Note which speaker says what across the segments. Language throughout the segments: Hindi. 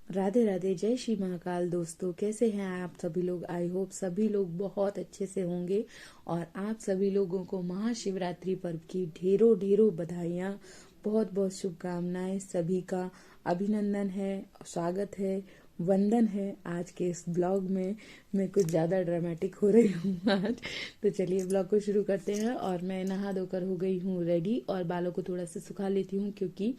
Speaker 1: राधे राधे, जय श्री महाकाल। दोस्तों, कैसे हैं आप सभी लोग? आई होप सभी लोग बहुत अच्छे से होंगे। और आप सभी लोगों को महाशिवरात्रि पर्व की ढेरों ढेरों बधाइयाँ, बहुत बहुत शुभकामनाएं। सभी का अभिनंदन है, स्वागत है, वंदन है। आज के इस ब्लॉग में मैं कुछ ज़्यादा ड्रामेटिक हो रही हूँ आज। तो चलिए ब्लॉग को शुरू करते हैं। और मैं नहा धोकर हो गई हूँ रेडी, और बालों को थोड़ा सा सुखा लेती हूँ क्योंकि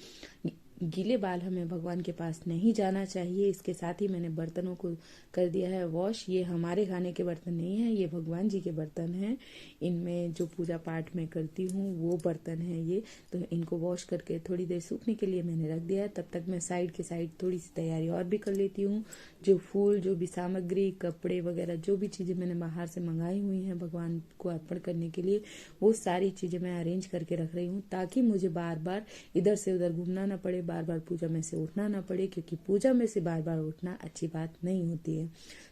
Speaker 1: गीले बाल हमें भगवान के पास नहीं जाना चाहिए। इसके साथ ही मैंने बर्तनों को कर दिया है वॉश। ये हमारे खाने के बर्तन नहीं है, ये भगवान जी के बर्तन हैं। इनमें जो पूजा पाठ में करती हूँ वो बर्तन है ये। तो इनको वॉश करके थोड़ी देर सूखने के लिए मैंने रख दिया है। तब तक मैं साइड के साइड थोड़ी सी तैयारी और भी कर लेती हूँ। जो फूल, जो भी सामग्री, कपड़े वगैरह, जो भी चीज़ें मैंने बाहर से मंगाई हुई हैं भगवान को अर्पण करने के लिए, वो सारी चीज़ें मैं अरेंज करके रख रही हूँ, ताकि मुझे बार बार इधर से उधर घूमना ना पड़े, बार बार पूजा में से उठना ना पड़े, क्योंकि पूजा में से बार बार उठना अच्छी बात नहीं होती है।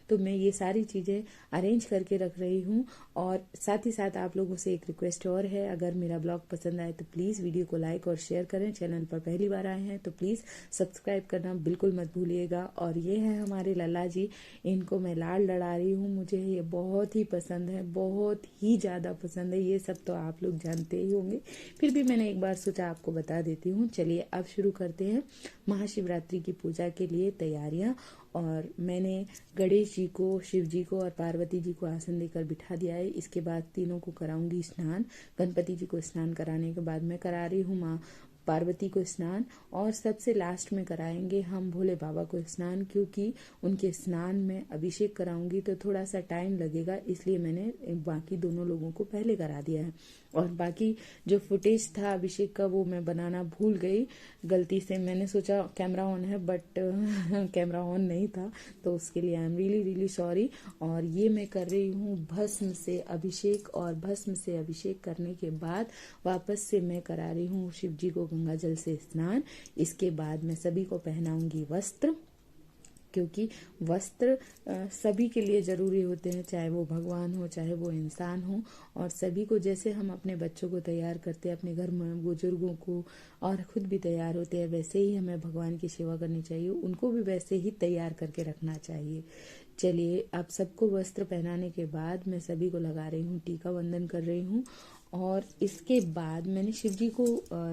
Speaker 1: तो मैं ये सारी चीज़ें अरेंज करके रख रही हूँ। और साथ ही साथ आप लोगों से एक रिक्वेस्ट और है, अगर मेरा ब्लॉग पसंद आए तो प्लीज़ वीडियो को लाइक और शेयर करें। चैनल पर पहली बार आए हैं तो प्लीज़ सब्सक्राइब करना बिल्कुल मत भूलिएगा। और ये है हमारे लल्ला जी, इनको मैं लाड लड़ा रही हूँ। मुझे ये बहुत ही पसंद है, बहुत ही ज़्यादा पसंद है। ये सब तो आप लोग जानते ही होंगे, फिर भी मैंने एक बार सोचा आपको बता देती हूँ। चलिए अब शुरू करते हैं महाशिवरात्रि की पूजा के लिए तैयारियां। और मैंने गणेश जी को, शिव जी को और पार्वती जी को आसन देकर बिठा दिया है। इसके बाद तीनों को कराऊंगी स्नान। गणपति जी को स्नान कराने के बाद मैं करा रही हूँ माँ पार्वती को स्नान, और सबसे लास्ट में कराएंगे हम भोले बाबा को स्नान, क्योंकि उनके स्नान में अभिषेक कराऊंगी तो थोड़ा सा टाइम लगेगा, इसलिए मैंने बाकी दोनों लोगों को पहले करा दिया है। और बाकी जो फुटेज था अभिषेक का वो मैं बनाना भूल गई गलती से। मैंने सोचा कैमरा ऑन है, बट कैमरा ऑन नहीं था, तो उसके लिए I am really really sorry. और ये मैं कर रही हूँ भस्म से अभिषेक, और भस्म से अभिषेक करने के बाद वापस से मैं करा रही हूँ शिव जी को गंगा जल से स्नान। इसके बाद मैं सभी को पहनाऊंगी वस्त्र, क्योंकि वस्त्र सभी के लिए ज़रूरी होते हैं, चाहे वो भगवान हो चाहे वो इंसान हो। और सभी को, जैसे हम अपने बच्चों को तैयार करते हैं, अपने घर में बुजुर्गों को, और खुद भी तैयार होते हैं, वैसे ही हमें भगवान की सेवा करनी चाहिए, उनको भी वैसे ही तैयार करके रखना चाहिए। चलिए अब सबको वस्त्र पहनाने के बाद मैं सभी को लगा रही हूँ टीका, वंदन कर रही हूँ। और इसके बाद मैंने शिव जी को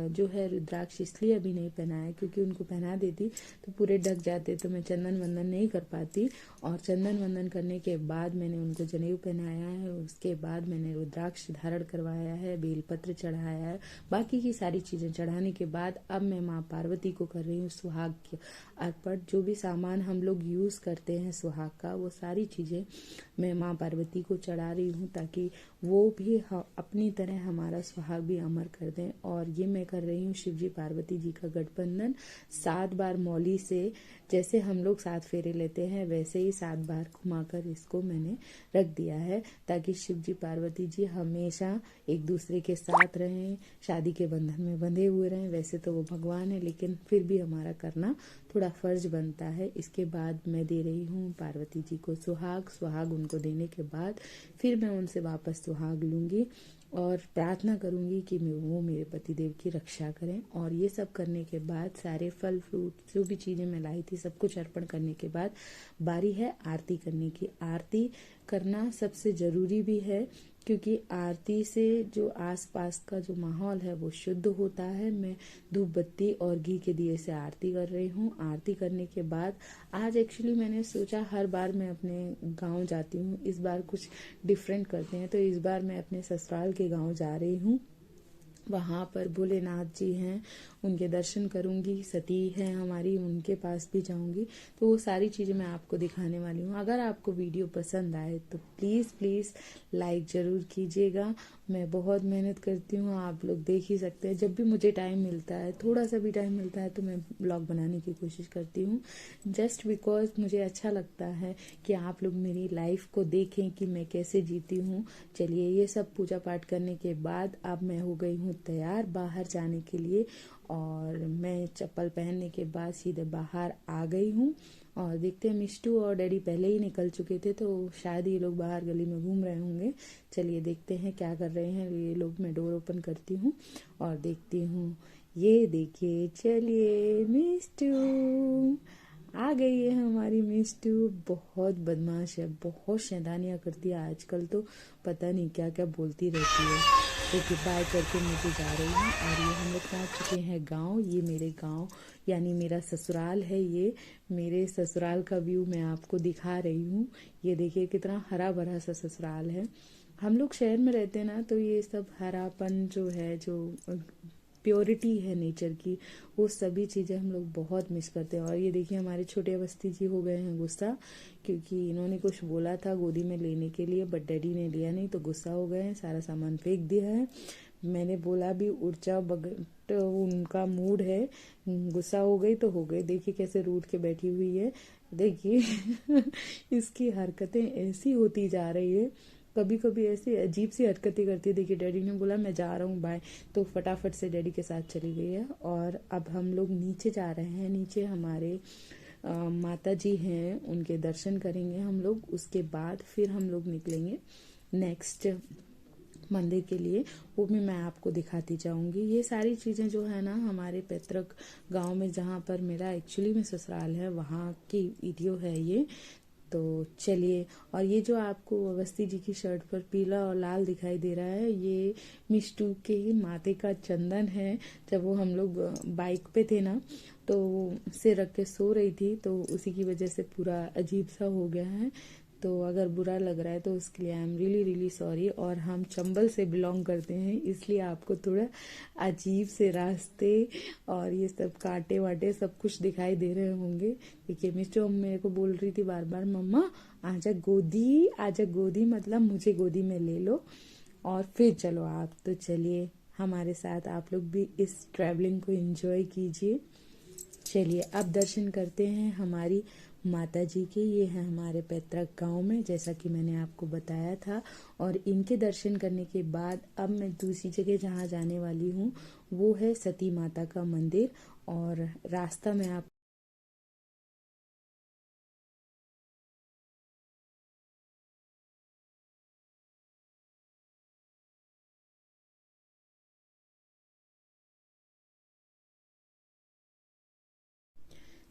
Speaker 1: जो है रुद्राक्ष इसलिए अभी नहीं पहनाया, क्योंकि उनको पहना देती तो पूरे ढक जाते, तो मैं चंदन वंदन नहीं कर पाती। और चंदन वंदन करने के बाद मैंने उनको जनेऊ पहनाया है। उसके बाद मैंने रुद्राक्ष धारण करवाया है, बेलपत्र चढ़ाया है, बाकी की सारी चीज़ें चढ़ाने के बाद अब मैं माँ पार्वती को कर रही हूँ सुहाग अर्पण। जो भी सामान हम लोग यूज़ करते हैं सुहाग का, वो सारी चीज़ें मैं माँ पार्वती को चढ़ा रही हूँ, ताकि वो भी अपनी तरह हमारा सुहाग भी अमर कर दें। और ये मैं कर रही हूँ शिव जी पार्वती जी का गठबंधन 7 बार मौली से, जैसे हम लोग 7 फेरे लेते हैं वैसे ही 7 बार घुमाकर इसको मैंने रख दिया है, ताकि शिव जी पार्वती जी हमेशा एक दूसरे के साथ रहें, शादी के बंधन में बंधे हुए रहें। वैसे तो वो भगवान है, लेकिन फिर भी हमारा करना थोड़ा फर्ज बनता है। इसके बाद मैं दे रही हूँ पार्वती जी को सुहाग। सुहाग उनको देने के बाद फिर मैं उनसे वापस सुहाग लूँगी और प्रार्थना करूँगी कि वो मेरे पतिदेव की रक्षा करें। और ये सब करने के बाद सारे फल फ्रूट जो भी चीज़ें मैं लाई थी सब कुछ अर्पण करने के बाद बारी है आरती करने की। आरती करना सबसे ज़रूरी भी है, क्योंकि आरती से जो आसपास का जो माहौल है वो शुद्ध होता है। मैं धूप बत्ती और घी के दिए से आरती कर रही हूँ। आरती करने के बाद आज एक्चुअली मैंने सोचा, हर बार मैं अपने गांव जाती हूँ, इस बार कुछ डिफरेंट करते हैं, तो इस बार मैं अपने ससुराल के गांव जा रही हूँ। वहाँ पर भोलेनाथ जी हैं, उनके दर्शन करूँगी। सती हैं हमारी, उनके पास भी जाऊँगी। तो वो सारी चीज़ें मैं आपको दिखाने वाली हूँ। अगर आपको वीडियो पसंद आए तो प्लीज़ प्लीज़ लाइक ज़रूर कीजिएगा। मैं बहुत मेहनत करती हूँ, आप लोग देख ही सकते हैं। जब भी मुझे टाइम मिलता है, थोड़ा सा भी टाइम मिलता है, तो मैं ब्लॉग बनाने की कोशिश करती हूँ, जस्ट बिकॉज मुझे अच्छा लगता है कि आप लोग मेरी लाइफ को देखें कि मैं कैसे जीती हूँ। चलिए ये सब पूजा पाठ करने के बाद अब मैं हो गई हूँ तैयार बाहर जाने के लिए। और मैं चप्पल पहनने के बाद सीधे बाहर आ गई हूँ। और देखते हैं, मिष्टू और डैडी पहले ही निकल चुके थे, तो शायद ये लोग बाहर गली में घूम रहे होंगे। चलिए देखते हैं क्या कर रहे हैं ये लोग। मैं डोर ओपन करती हूँ और देखती हूँ। ये देखिए, चलिए मिष्टू आ गई है हमारी मिष्टू। बहुत बदमाश है, बहुत शैतानियाँ करती है आजकल, तो पता नहीं क्या क्या बोलती रहती है। तो कि बाय करके मुझे जा रही हूँ। और ये हम लोग पहुँच चुके हैं गांव। ये मेरे गांव यानी मेरा ससुराल है। ये मेरे ससुराल का व्यू मैं आपको दिखा रही हूँ। ये देखिए कितना हरा भरा सा ससुराल है। हम लोग शहर में रहते हैं ना, तो ये सब हरापन जो है, जो प्योरिटी है नेचर की, वो सभी चीज़ें हम लोग बहुत मिस करते हैं। और ये देखिए हमारे छोटे अवस्थी जी हो गए हैं गुस्सा, क्योंकि इन्होंने कुछ बोला था गोदी में लेने के लिए, बट डैडी ने लिया नहीं, तो गुस्सा हो गए हैं, सारा सामान फेंक दिया है। मैंने बोला भी उठ जाओ, बट उनका मूड है, गुस्सा हो गई तो हो गई। देखिए कैसे रूठ के बैठी हुई है। देखिए इसकी हरकतें ऐसी होती जा रही है, कभी कभी ऐसी अजीब सी हरकतें करती है। देखिए डैडी ने बोला मैं जा रहा हूँ बाय, तो फटाफट से डैडी के साथ चली गई है। और अब हम लोग नीचे जा रहे हैं। नीचे हमारे माता जी हैं, उनके दर्शन करेंगे हम लोग। उसके बाद फिर हम लोग निकलेंगे नेक्स्ट मंदिर के लिए, वो भी मैं आपको दिखाती जाऊंगी। ये सारी चीज़ें जो है ना हमारे पैतृक गांव में, जहाँ पर मेरा एक्चुअली में ससुराल है, वहाँ की वीडियो है ये। तो चलिए। और ये जो आपको अवस्थी जी की शर्ट पर पीला और लाल दिखाई दे रहा है, ये मिष्टू के माथे का चंदन है। जब वो हम लोग बाइक पे थे ना, तो सिर रख के सो रही थी, तो उसी की वजह से पूरा अजीब सा हो गया है। तो अगर बुरा लग रहा है तो उसके लिए I am really really sorry. और हम चंबल से बिलोंग करते हैं, इसलिए आपको थोड़ा अजीब से रास्ते और ये सब कांटे वाटे सब कुछ दिखाई दे रहे होंगे। देखिए मिस्टर मेरे को बोल रही थी बार बार, मम्मा आजा गोदी, आजा गोदी, मतलब मुझे गोदी में ले लो और फिर चलो आप। तो चलिए हमारे साथ आप लोग भी इस ट्रैवलिंग को एंजॉय कीजिए। चलिए अब दर्शन करते हैं हमारी माता जी के। ये है हमारे पैतृक गांव में, जैसा कि मैंने आपको बताया था। और इनके दर्शन करने के बाद अब मैं दूसरी जगह जहाँ जाने वाली हूँ, वो है सती माता का मंदिर। और रास्ता में आप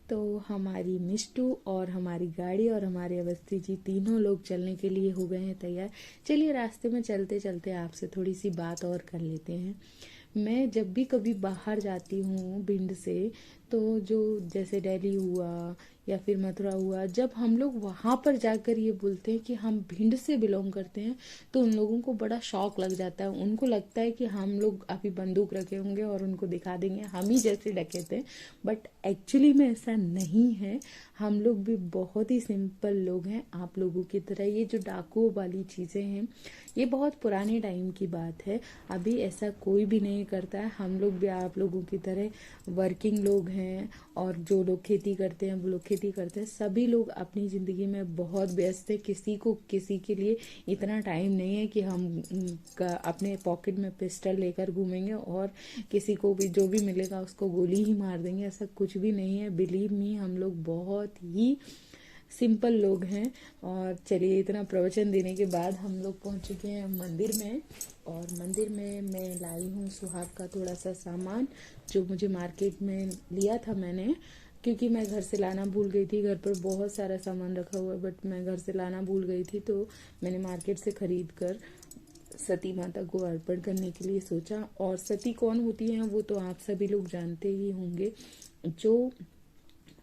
Speaker 1: तो हमारी मिष्टू और हमारी गाड़ी और हमारे अवस्थी जी तीनों लोग चलने के लिए हो गए हैं तैयार। चलिए रास्ते में चलते चलते आपसे थोड़ी सी बात और कर लेते हैं। मैं जब भी कभी बाहर जाती हूँ भिंड से, तो जो जैसे दिल्ली हुआ या फिर मथुरा हुआ, जब हम लोग वहाँ पर जाकर ये बोलते हैं कि हम भिंड से बिलोंग करते हैं, तो उन लोगों को बड़ा शौक लग जाता है। उनको लगता है कि हम लोग अभी बंदूक रखे होंगे और उनको दिखा देंगे हम ही जैसे डकैते हैं। बट एक्चुअली में ऐसा नहीं है। हम लोग भी बहुत ही सिंपल लोग हैं, आप लोगों की तरह। ये जो डाकुओं वाली चीज़ें हैं, ये बहुत पुराने टाइम की बात है। अभी ऐसा कोई भी नहीं करता है। हम लोग भी आप लोगों की तरह वर्किंग लोग हैं, और जो लोग खेती करते हैं वो लोग खेती करते हैं। सभी लोग अपनी ज़िंदगी में बहुत व्यस्त है। किसी को किसी के लिए इतना टाइम नहीं है कि हम अपने पॉकेट में पिस्टल लेकर घूमेंगे और किसी को भी जो भी मिलेगा उसको गोली ही मार देंगे। ऐसा कुछ भी नहीं है। बिलीव मी, हम लोग बहुत ही सिंपल लोग हैं। और चलिए इतना प्रवचन देने के बाद हम लोग पहुंच चुके हैं मंदिर में। और मंदिर में मैं लाई हूँ सुहाग का थोड़ा सा सामान, जो मुझे मार्केट में लिया था मैंने, क्योंकि मैं घर से लाना भूल गई थी। घर पर बहुत सारा सामान रखा हुआ है, बट मैं घर से लाना भूल गई थी, तो मैंने मार्केट से खरीद कर सती माता को अर्पण करने के लिए सोचा। और सती कौन होती हैं वो तो आप सभी लोग जानते ही होंगे। जो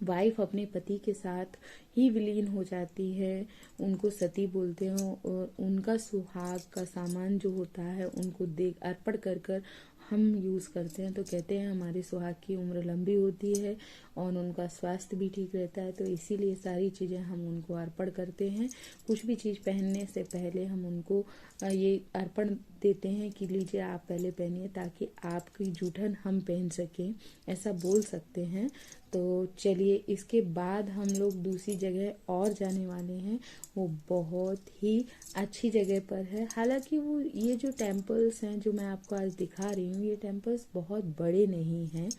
Speaker 1: वाइफ अपने पति के साथ ही विलीन हो जाती है, उनको सती बोलते हैं। और उनका सुहाग का सामान जो होता है, उनको दे अर्पण कर कर हम यूज़ करते हैं। तो कहते हैं हमारे सुहाग की उम्र लंबी होती है और उनका स्वास्थ्य भी ठीक रहता है। तो इसीलिए सारी चीज़ें हम उनको अर्पण करते हैं। कुछ भी चीज़ पहनने से पहले हम उनको ये अर्पण देते हैं कि लीजिए आप पहले पहनिए, ताकि आपकी जूठन हम पहन सकें, ऐसा बोल सकते हैं। तो चलिए इसके बाद हम लोग दूसरी जगह और जाने वाले हैं। वो बहुत ही अच्छी जगह पर है। हालांकि वो ये जो टेम्पल्स हैं जो मैं आपको आज दिखा रही हूँ, ये टेम्पल्स बहुत बड़े नहीं हैं।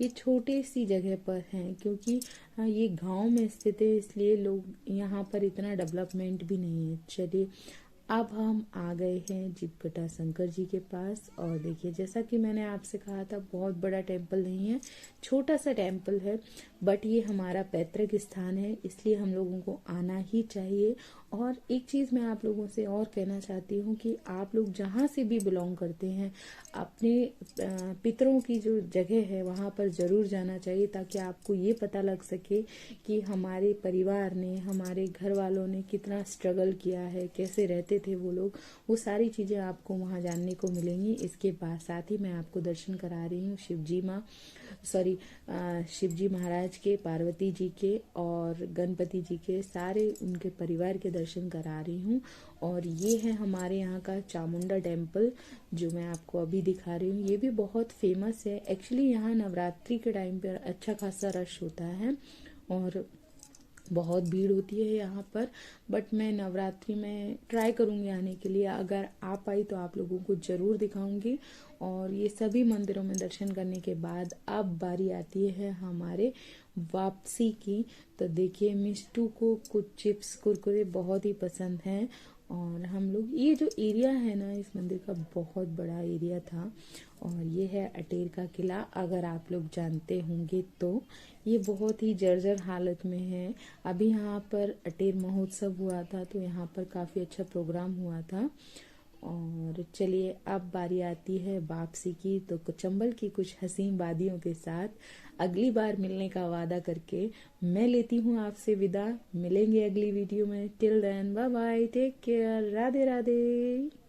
Speaker 1: ये छोटे सी जगह पर हैं, क्योंकि ये गांव में स्थित है, इसलिए लोग यहाँ पर इतना डेवलपमेंट भी नहीं है। चलिए अब हम आ गए हैं जीवकटा शंकर जी के पास। और देखिए जैसा कि मैंने आपसे कहा था, बहुत बड़ा टेम्पल नहीं है, छोटा सा टेम्पल है। बट ये हमारा पैतृक स्थान है, इसलिए हम लोगों को आना ही चाहिए। और एक चीज़ मैं आप लोगों से और कहना चाहती हूँ कि आप लोग जहाँ से भी बिलोंग करते हैं, अपने पितरों की जो जगह है वहाँ पर ज़रूर जाना चाहिए, ताकि आपको ये पता लग सके कि हमारे परिवार ने, हमारे घर वालों ने कितना स्ट्रगल किया है, कैसे रहते थे वो लोग। वो सारी चीज़ें आपको वहाँ जानने को मिलेंगी। इसके बाद साथ ही मैं आपको दर्शन करा रही हूँ शिव जी महाराज के, पार्वती जी के और गणपति जी के, सारे उनके परिवार के दर्शन करा रही हूँ। और ये है हमारे यहाँ का चामुंडा टेम्पल, जो मैं आपको अभी दिखा रही हूँ। ये भी बहुत फेमस है। एक्चुअली यहाँ नवरात्रि के टाइम पर अच्छा खासा रश होता है और बहुत भीड़ होती है यहाँ पर। बट मैं नवरात्रि में ट्राई करूँगी आने के लिए। अगर आ पाई तो आप लोगों को ज़रूर दिखाऊंगी। और ये सभी मंदिरों में दर्शन करने के बाद अब बारी आती है हमारे वापसी की। तो देखिए, मिष्टू को कुछ चिप्स कुरकुरे बहुत ही पसंद हैं। और हम लोग, ये जो एरिया है ना इस मंदिर का, बहुत बड़ा एरिया था। और ये है अटेर का किला, अगर आप लोग जानते होंगे तो। ये बहुत ही जर्जर हालत में है। अभी यहाँ पर अटेर महोत्सव हुआ था, तो यहाँ पर काफ़ी अच्छा प्रोग्राम हुआ था। और चलिए, अब बारी आती है वापसी की। तो चंबल की कुछ हसीन वादियों के साथ अगली बार मिलने का वादा करके मैं लेती हूँ आपसे विदा। मिलेंगे अगली वीडियो में। Till then, bye bye, take care, Radhe Radhe.